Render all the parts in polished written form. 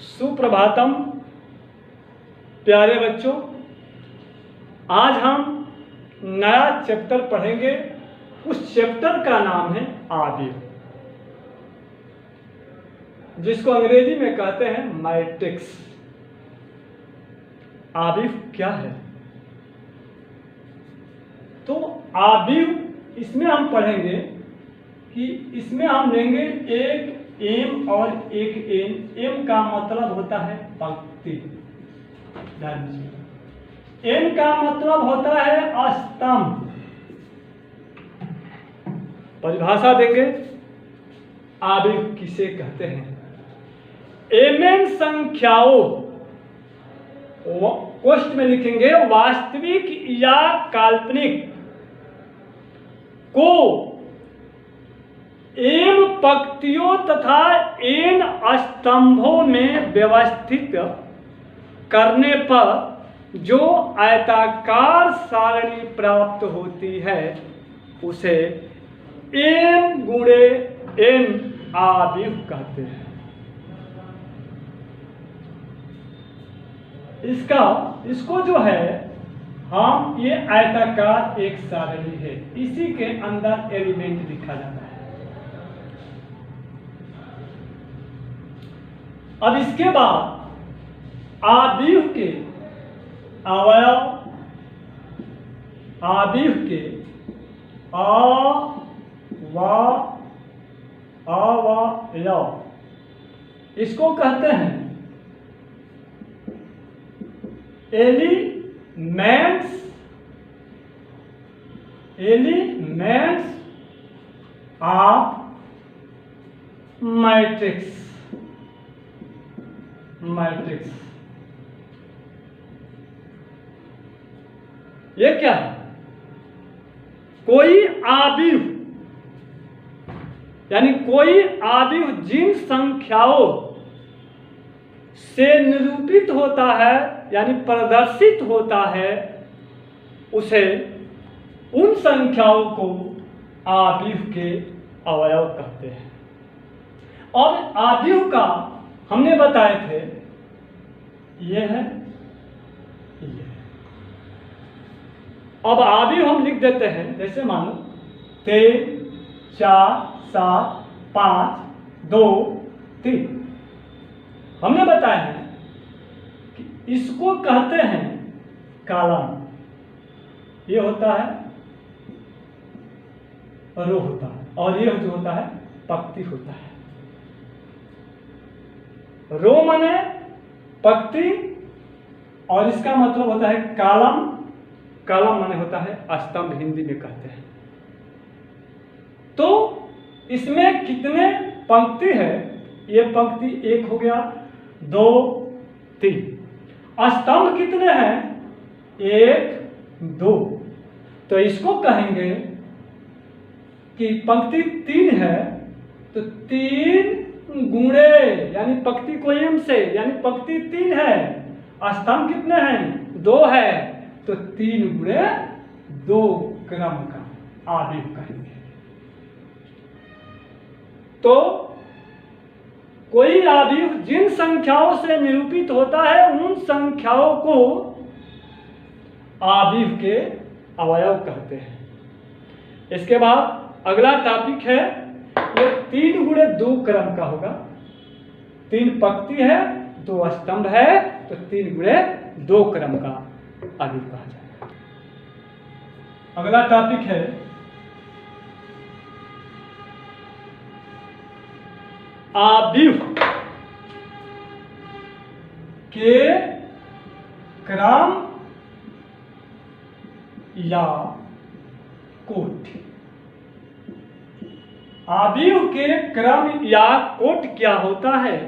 सुप्रभातम प्यारे बच्चों। आज हम नया चैप्टर पढ़ेंगे। उस चैप्टर का नाम है आबिर, जिसको अंग्रेजी में कहते हैं मैट्रिक्स। आबिर क्या है? तो आबिर इसमें हम पढ़ेंगे कि इसमें हम लेंगे एक एम और एक एन। एम का मतलब होता है पंक्ति, एन का मतलब होता है स्तंभ। परिभाषा देंगे आबिर किसे कहते हैं। एमएन संख्याओं, कोष्ठ में लिखेंगे वास्तविक या काल्पनिक, को एम पंक्तियों तथा एन स्तंभों में व्यवस्थित करने पर जो आयताकार सारणी प्राप्त होती है उसे एम गुणे एन आबिर कहते हैं। इसको जो है हम ये आयताकार एक सारणी है, इसी के अंदर एलिमेंट लिखा जाता है। अब इसके बाद आबिर के अवयव, आबिर के अवयव, इसको कहते हैं एलिमेंट्स ऑफ मैट्रिक्स। ये क्या है? कोई आबिर, यानी कोई आबिर जिन संख्याओं से निरूपित होता है यानी प्रदर्शित होता है, उसे उन संख्याओं को आबिर के अवयव कहते हैं। और आबिर का हमने बताए थे ये है, ये। अब आबिर हम लिख देते हैं, जैसे मानो 3 4 7 5 2 3। हमने बताया है कि इसको कहते हैं कॉलम, ये होता है रो होता है, और ये जो होता है पंक्ति होता है। रो माने पंक्ति, और इसका मतलब होता है कॉलम। कॉलम माने होता है स्तंभ, हिंदी में कहते हैं। तो इसमें कितने पंक्ति है? ये पंक्ति 1 हो गया, 2 3। स्तंभ कितने हैं? 1 2। तो इसको कहेंगे कि पंक्ति 3 है तो 3 गुणे, यानी पंक्ति को एम से, यानी पंक्ति 3 है, स्तंभ कितने हैं? 2 है, तो 3 गुणे 2 क्रम का आबिर कहेंगे। तो कोई आबिर जिन संख्याओं से निरूपित होता है उन संख्याओं को आबिर के अवयव कहते हैं। इसके बाद अगला टॉपिक है, ये 3 गुणे 2 क्रम का होगा। 3 पंक्ति है, 2 स्तंभ है, तो 3 गुणे 2 क्रम का आबिर कहा जाएगा। अगला टॉपिक है आबिर के क्रम या कोट। आबिर के क्रम या कोट क्या होता है?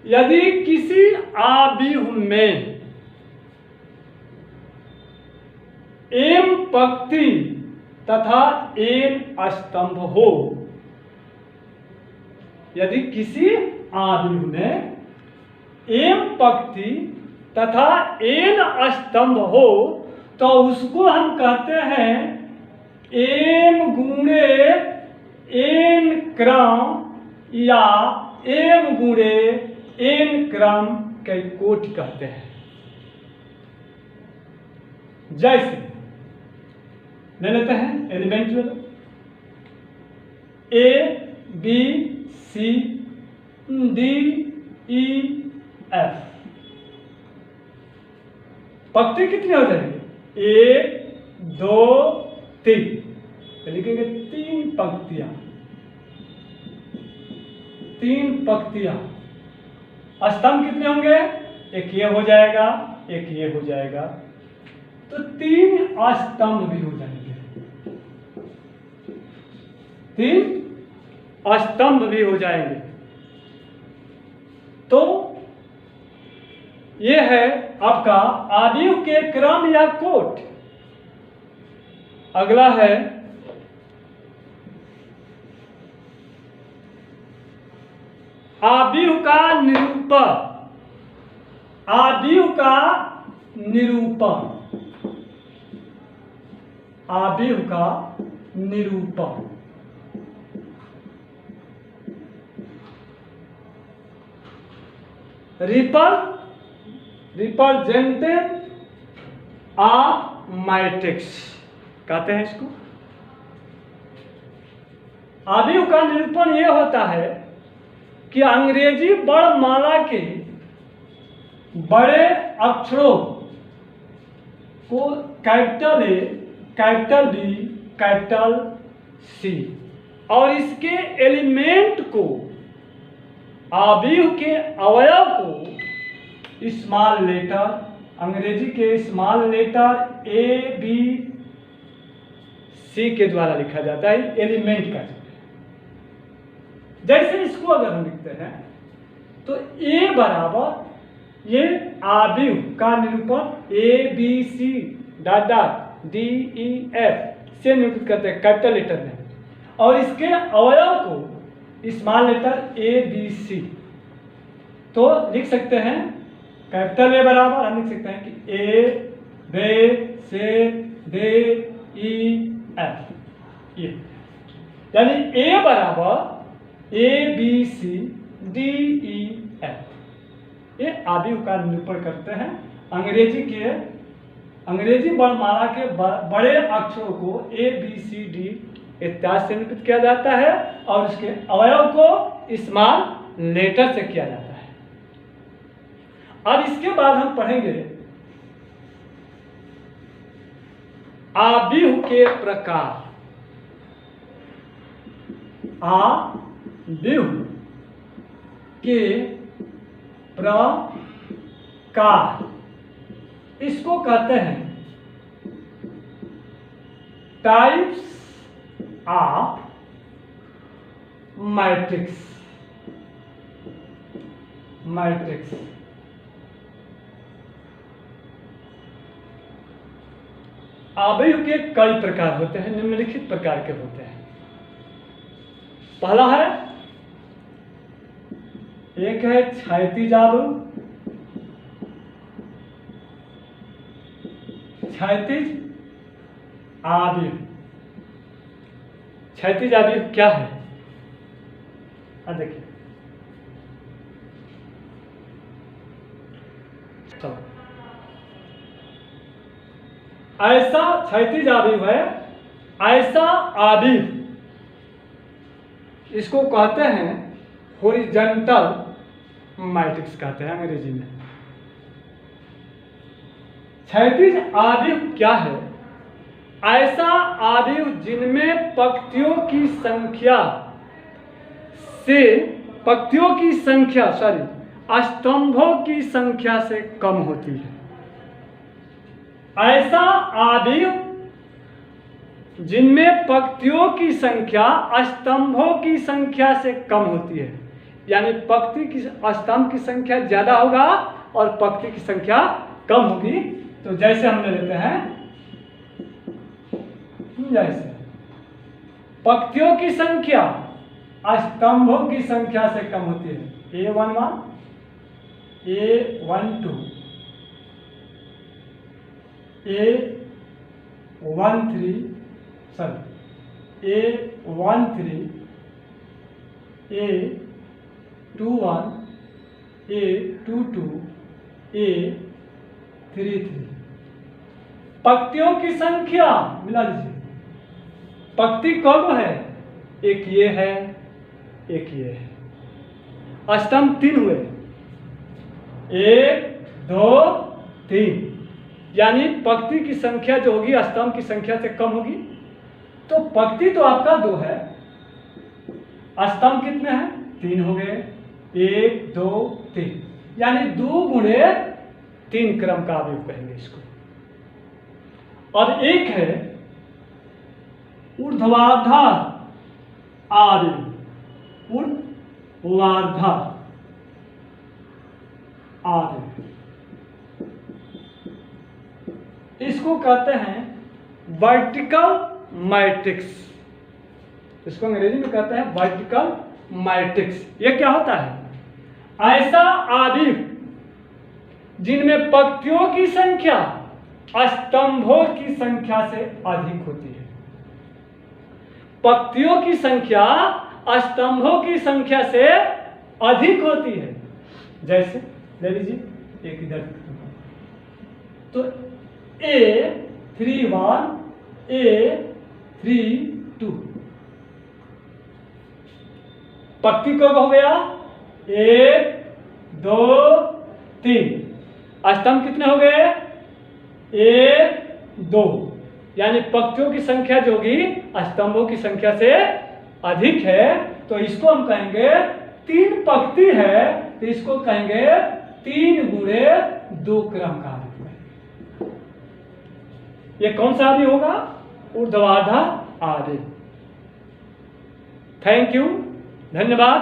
यदि किसी आबिर में एम पंक्ति तथा एन स्तंभ हो, यदि किसी आबिर में एम पंक्ति तथा एन स्तंभ हो, तो उसको हम कहते हैं एम गुणे एन क्रम या एम गुणे n क्रम के कोटि कहते हैं। जैसे ले लेते हैं एलिमेंट ले लो, A B C D E F। पंक्ति कितनी हो जाएगी? 1 2 3, लिखेंगे 3 पंक्तियां, 3 पंक्तियां। स्तंभ कितने होंगे? एक ये हो जाएगा, एक ये हो जाएगा, तो 3 स्तंभ भी हो जाएंगे, 3 स्तंभ भी हो जाएंगे। तो ये है आपका आदिव के क्रम या कोट। अगला है आदिव का निरूपण। आदिव का निरूपण, आदिव का निरूपण। रिप्रेजेंटेड ऑफ मैट्रिक्स कहते हैं इसको। आदिव का निरूपण यह होता है कि अंग्रेजी वर्णमाला के बड़े अक्षरों को capital A, capital B, capital C और इसके एलिमेंट को, आदिव के अवयव को स्मॉल लेटर, अंग्रेजी के small letter a B c के द्वारा लिखा जाता है, एलिमेंट का। जैसे इसको अगर हम लिखते हैं तो ए बराबर, ये आदिव का निरूपण A B C dot dot D E F से निरूपित करते हैं कैपिटल लेटर में, और इसके अवयव को small letter a B c. तो लिख सकते हैं कैपिटल ए बराबर, हम लिख सकते हैं कि ए बे से डे ई एफ, ये यानी ए बराबर a B c d E f. ये आदिव का निरूपण करते हैं। अंग्रेजी वर्णमाला के बड़े अक्षरों को ए बी सी डी इत्यादि से निरूपित किया जाता है और उसके अवयव को स्मॉल लेटर से किया जाता है। अब इसके बाद हम पढ़ेंगे आदिव के प्रकार। आदिव के प्रकार, इसको कहते हैं टाइप्स ऑफ मैट्रिक्स। मैट्रिक्स आदिव के कई प्रकार होते हैं, निम्नलिखित प्रकार के होते हैं। पहला है, एक है क्षैतिज आदिव। क्षैतिज आदिव, क्षैतिज आदिव क्या है? देखिए, चलो, ऐसा क्षैतिज आदिव है, ऐसा आदिव, इसको कहते हैं हॉरिजॉन्टल मैट्रिक्स कहते हैं अंग्रेजी में। क्षैतिज आदिव क्या है? ऐसा आदिव जिनमें पंक्तियों की संख्या स्तंभों की संख्या से कम होती है। ऐसा आदिव जिनमें पंक्तियों की संख्या स्तंभों की संख्या से कम होती है, यानी पंक्ति की स्तंभ की संख्या ज्यादा होगा और पंक्ति की संख्या कम होगी। तो जैसे हम ले लेते हैं, जैसे पंक्तियों की संख्या स्तंभों की संख्या से कम होती है, A11, A12, A13, A13, A21, A22 A33। पंक्तियों की संख्या मिला लीजिए, पंक्ति कौन है, एक ये है एक ये है, अष्टम 3 हुए, 1 2 3, यानी पंक्ति की संख्या जो होगी अष्टम की संख्या से कम होगी। तो पंक्ति तो आपका 2 है, अष्टम कितने हैं, 3 हो गए, 1 2 3, यानी 2 गुणे 3 क्रम का अवयव कहेंगे इसको। और एक है ऊर्ध्वाधर आर्य, ऊर्ध्वाधर आर्य, इसको कहते हैं वर्टिकल मैट्रिक्स, इसको अंग्रेजी में कहते हैं वर्टिकल मैट्रिक्स। ये क्या होता है, ऐसा आदिव जिनमें पंक्तियों की संख्या स्तंभों की संख्या से अधिक होती है। पंक्तियों की संख्या स्तंभों की संख्या से अधिक होती है। जैसे ले लीजिए एक इधर, तो A31 A32 पंक्ति कब हो गया, 1 2 3, स्तंभ कितने हो गए, 1 2, यानी पंक्तियों की संख्या जो होगी स्तंभों की संख्या से अधिक है, तो इसको हम कहेंगे 3 पंक्ति है, तो इसको कहेंगे 3 गुणे 2 क्रम का आदि। ये कौन सा आदि होगा, ऊर्ध्वाधर आदि। थैंक यू, धन्यवाद।